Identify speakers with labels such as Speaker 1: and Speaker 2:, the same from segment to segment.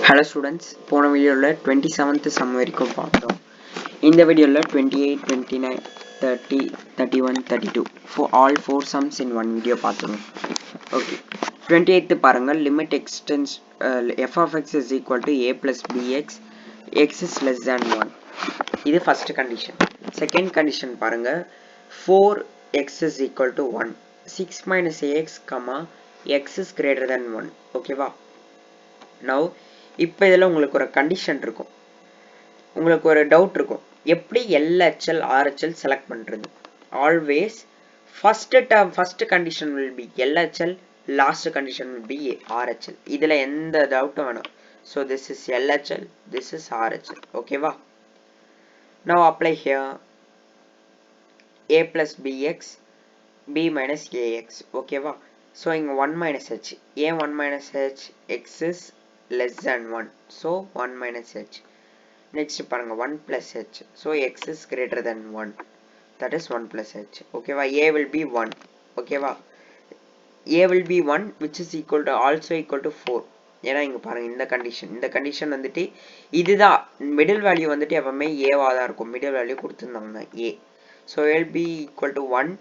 Speaker 1: Hello students, போன வீடியோவில் 27th sum வரைக்கும் பார்த்தோம். இந்த வீடியோவில் 28, 29, 30, 31, 32 for all 4 sums in one video பார்த்துருவோம். Okay. 28th பாருங்கள், limit extends f of x is equal to a plus bx, x is less than 1. இது first condition. Second condition பாருங்கள், 4x is equal to 1. 6 minus ax, x is greater than 1. ஓகேவா? Now இப்போ இதில் உங்களுக்கு ஒரு condition இருக்கும், உங்களுக்கு ஒரு டவுட் இருக்கும், எப்படி LHL RHL செலக்ட் பண்ணுறது. Always first condition will be LHL, last condition will be RHL. இதில் எந்த டவுட்டும் வேணும். So this is LHL, this is RHL. ஓகேவா? now apply here a plus bx, b minus ax. ஓகேவா? So இங்கே 1 minus h, a 1 minus h, x is less than 1, so 1 minus h. next பாருங்க 1 plus h, so x is greater than 1, that is 1 plus h. ஓகேவா? a will be 1. ஓகேவா? a will be 1 which is equal to also equal to 4. ஏன்னா இங்க பாருங்க இந்த condition வந்துட்டு இதுதான் middle value வந்துட்டு எப்பவுமே ஏவா தான் இருக்கும். மிடில் வேல்யூ கொடுத்துருந்தாங்க a, so a will be equal to 1,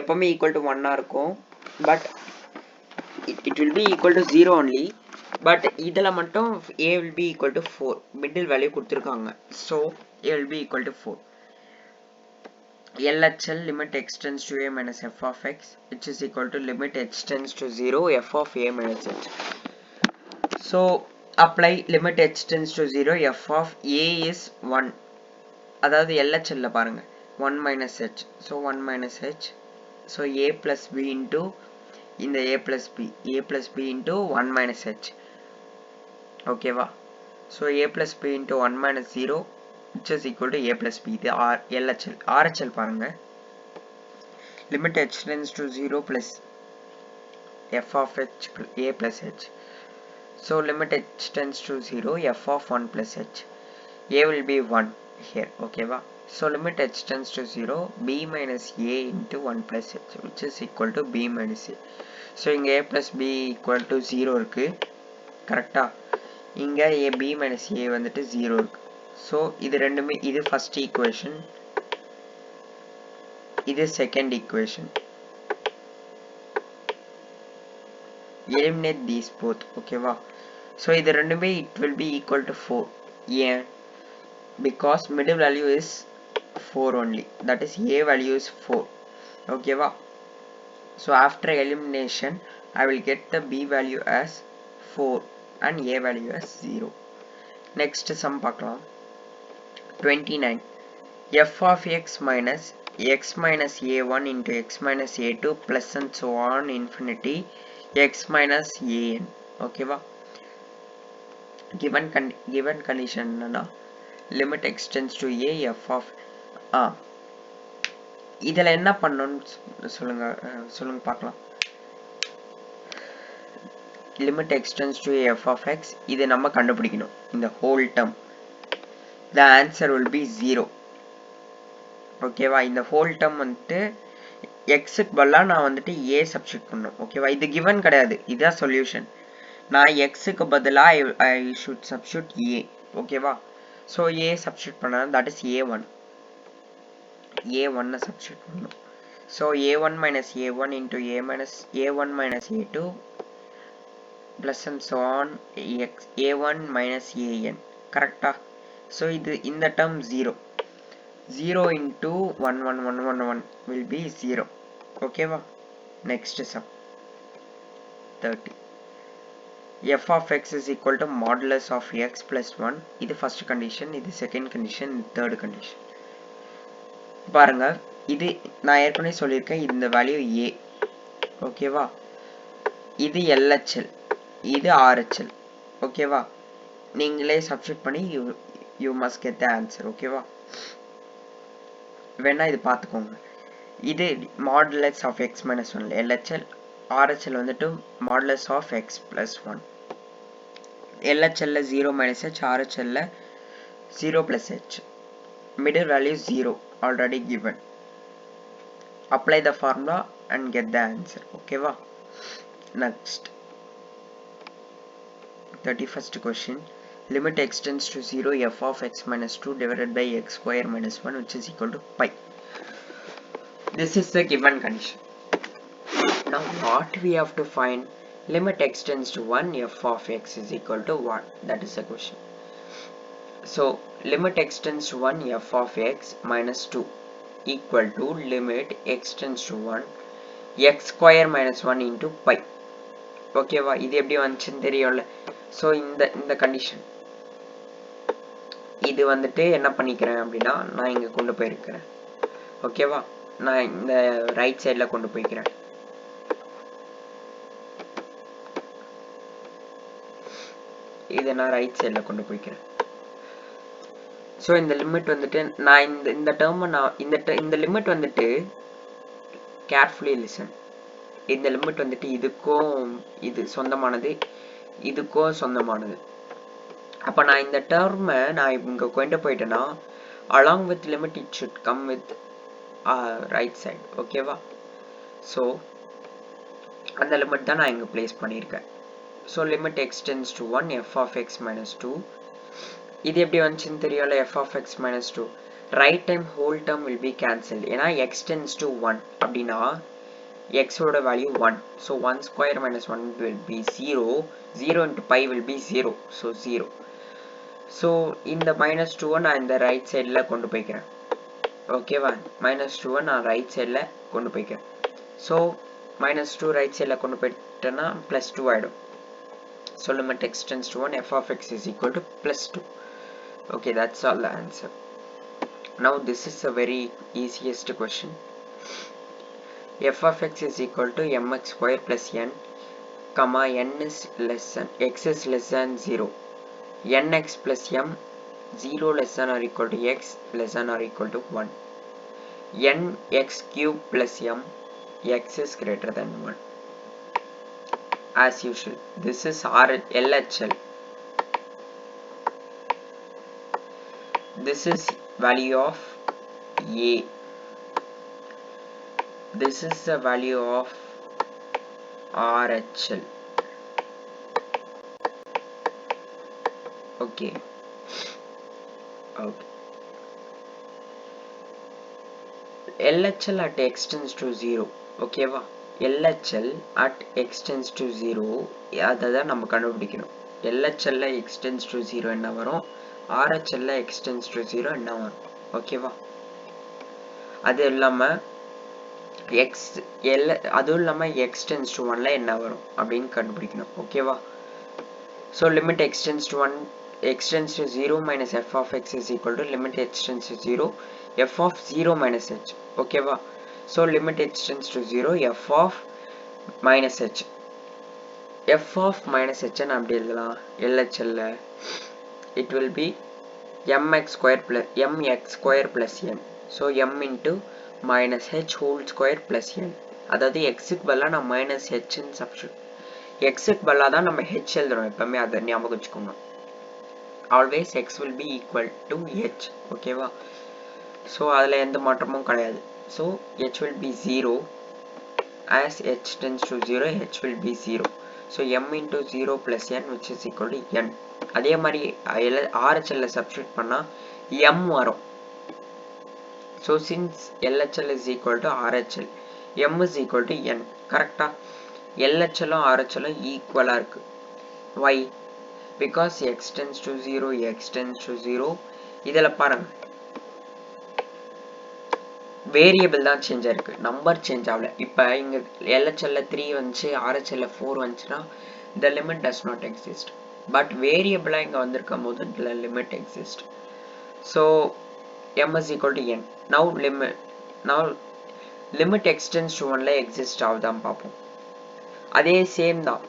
Speaker 1: எப்பவுமே equal to 1 இருக்கும். But it will be equal to 0 only. But இதில் மட்டும் a will be equal to 4, middle value கொடுத்துருக்காங்க. So a will be equal to 4. LHL limit x tends to a minus f of x, which is equal to limit h tends to 0 f of a minus h. So apply limit h tends to 0 f of a is 1. அதாவது LHL பாருங்க 1 minus h, so 1 minus h, so a plus b into இந்த a plus b into 1 minus h. ஓகேவா? So a plus b into 1 minus 0 which is equal to a plus b. இது LHL. RHL பாருங்க, limit h tends to 0 plus f of h a plus h. So limit h tends to 0 f of 1 plus h. a will be 1 here. ஓகேவா? So limit h tends to 0 b minus a into 1 plus h which is equal to b minus a. So இங்க a plus b equal to 0 இருக்கு. கரெக்டா? இங்க a b minus a வந்துட்டு 0 இருக்கு. So இது ரெண்டுமே, இது ஃபர்ஸ்ட் ஈக்குவேஷன், இது second equation. Eliminate these both. ஓகேவா? ஸோ இது ரெண்டுமே it will be equal to 4. ஏன்? Because middle value is 4 only, that is a value is 4. ஓகேவா? So after elimination I will get the b value as 4 and a value as 0. next sum பார்க்கலாம். 29 f of x minus a1 into x minus a2 plus and so on infinity x minus an. ஓகேவா? given condition என்னன்னா limit x tends to a f of இதில் என்ன பண்ணணும்னு சொல்லுங்க பார்க்கலாம். limit x tends to a f of x, இது நம்ம கண்டுபிடிக்கணும். இந்த whole term, the answer will be 0. ஓகேவா? இந்த whole term வந்துட்டு xக்கு பதிலா நான் வந்துட்டு a சப்ஸ்டிட் பண்ணணும். ஓகேவா? இது given கிடையாது, இதுதான் சொல்யூஷன். நான் xக்கு பதிலா I should substitute a. ஓகேவா? ஸோ a சப்ஸ்டிட் பண்ணா that is a1. a1 substitute பண்ணணும். So a1 minus a1 into a1 minus a2 plus and so on a1 minus an. கரெக்டா? ஸோ இது இந்த டேர்ம் 0 into 1 1 1 1 1 will be 0. ஓகேவா? next sum 30 f of x is equal to modulus of x plus 1. இது first condition, இது second condition, இது third condition. பாருங்க, இது நான் ஏற்கனவே சொல்லியிருக்கேன், இந்த வேல்யூ a. ஓகேவா? இது LHL, இது RHL. ஓகேவா? நீங்களே சப்ஸ்டிட் பண்ணி you must get the answer. ஓகேவா? வேணா இது பார்த்துக்கோங்க. இது modulus of x minus 1 LHL, RHL வந்துட்டு modulus of x plus 1. LHL 0 minus h, RHL 0 plus h. middle value 0 already given. apply the formula and get the answer. ஓகேவா? next 31st question. limit x tends to 0 f of x minus 2 divided by x square minus 1 which is equal to pi. This is the given condition. Now what we have to find? Limit x tends to 1 f of x is equal to 1. That is the question. So limit x tends to 1 f of x minus 2 equal to limit x tends to 1 x square minus 1 into pi. ஓகேவா, இது எப்படி வந்துச்சுன்னு தெரியும்ல. So இந்த condition இது வந்துட்டு என்ன பண்ணிக்கிறேன் அப்படின்னா, நான் இங்கே கொண்டு போயிருக்கிறேன். ஓகேவா, நான் இந்த ரைட் சைடில் கொண்டு போய்க்கிறேன். இதை நான் ரைட் சைடில் கொண்டு போய்க்கிறேன். ஸோ இந்த லிமிட் வந்துட்டு நான் இந்த டேர்மை நான் இந்த லிமிட் வந்துட்டு கேர்ஃபுல்லி லிசன். இந்த லிமிட் வந்துட்டு இதுக்கும் இது சொந்தமானது, இதுக்கும் சொந்தமானது. அப்போ நான் இந்த டேர்மை நான் இங்கே கொண்டு போயிட்டேன்னா along with limit it should come with right side. ஓகேவா, ஸோ அந்த லிமிட் தான் நான் இங்கே பிளேஸ் பண்ணியிருக்கேன். So limit x tends to 1 f of x minus 2. இது எப்படி வந்துச்சுன்னு தெரியல. f of x minus 2 right time whole term will be cancelled. ஏன்னா x tends to 1 அப்படின்னா x ஓட value 1. So 1 square minus 1 will be 0. 0 into pi will be 0. So 0. So இந்த minus 2 நான் இந்த ரைட் சைடில் கொண்டு போய்க்கிறேன். ஓகேவா, minus 2 நான் ரைட் சைடில் கொண்டு போய்க்கிறேன். ஸோ minus 2 ரைட் சைடில் கொண்டு போயிட்டேன்னா plus 2 ஆகிடும். So limit x tends to 1 f of x is equal to plus 2. Okay, that's all the answer. Now this is a very easiest question. f of x is equal to mx square plus n, comma n is less than x is less than 0, nx plus m 0 less than or equal to x less than or equal to 1, n x cube plus m x is greater than 1. As usual, this is LHL. This is value of a. This is the value of RHL. Okay. LHL at x tends to 0. Okay va? LHL at x tends to 0. அதான் நம்ம கண்டுபிடிக்கணும். LHL x tends to 0 என்ன வரும், RHL x tends to 0 என்ன வரும். ஓகேவா, அது இல்லாமல் அதுவும் இல்லாமல் x tends to 1 என்ன வரும் அப்படின்னு கண்டுபிடிக்கணும். ஓகேவா, so limit x tends to 1 x tends to 0 minus f of x is equal to limit x tends to 0 f of 0 minus h. ஓகேவா, so limit x tends to 0 f of minus h. f of minus h நான் அப்படி எழுதலாம். LHL it will be mx square plus n. so m into minus h whole square plus n. அதாவது xக்கு பதிலா நான் minus h ன்னு substitute, xக்கு பதிலா தான் நம்ம h எழுதுறோம் எப்பவுமே, அதை ஞாபகம் வச்சுக்கோங்க. always x will be equal to h. ஓகேவா, ஸோ அதில் எந்த மாற்றமும் கிடையாது. So h will be 0. as h tends to 0 h will be 0. so m into 0 plus n which is equal to n. அதே மாதிரி RHL substitute பண்ணா m வரும். so since LHL is equal to RHL, m is equal to n. கரெக்டா, LHL RHL ஈக்குவலா இருக்கு. why? because x tends to 0 x tends to 0. இதில் பாருங்க variable தான் சேஞ்ச் ஆயிருக்கு, நம்பர் சேஞ்ச் ஆகல. இப்போ இங்கே LHL 3 வந்துச்சு, RHL 4 வந்துச்சுன்னா the limit does not exist. But வேரியபிளாக இங்கே வந்திருக்கும் போது the limit exist. so m is equal to n. now limit x tends to 1 exist ஆகுதான் பார்ப்போம். அதே சேம் தான்,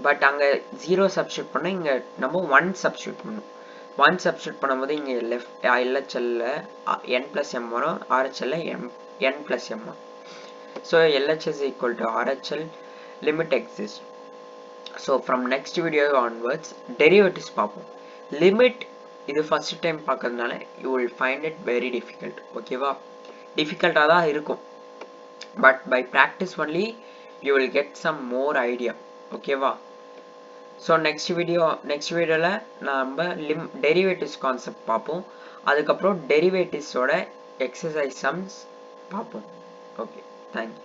Speaker 1: பட் அங்கே 0 சப்ஸ்டியூட் பண்ணால் இங்கே நம்ம 1 சப்ஸ்டியூட் பண்ணணும். 1 சப்ஸ்டியூட் பண்ணும்போது இங்கே LHL n plus m வரும், RHL n plus m வரும். So LHL is equal to RHL, limit exists. So from next video onwards derivatives பார்ப்போம். லிமிட் இது ஃபர்ஸ்ட் டைம் பார்க்கறதுனால you will find it very difficult. ஓகேவா, டிஃபிகல்ட்டாக தான் இருக்கும், but by practice only you will get some more idea. ஓகேவா, so next வீடியோவில் நம்ம டெரிவேட்டிவ்ஸ் கான்செப்ட் பார்ப்போம். அதுக்கப்புறம் டெரிவேட்டிவ்ஸோட எக்ஸசைஸ் சம்ஸ் பார்ப்போம். Okay, thank you.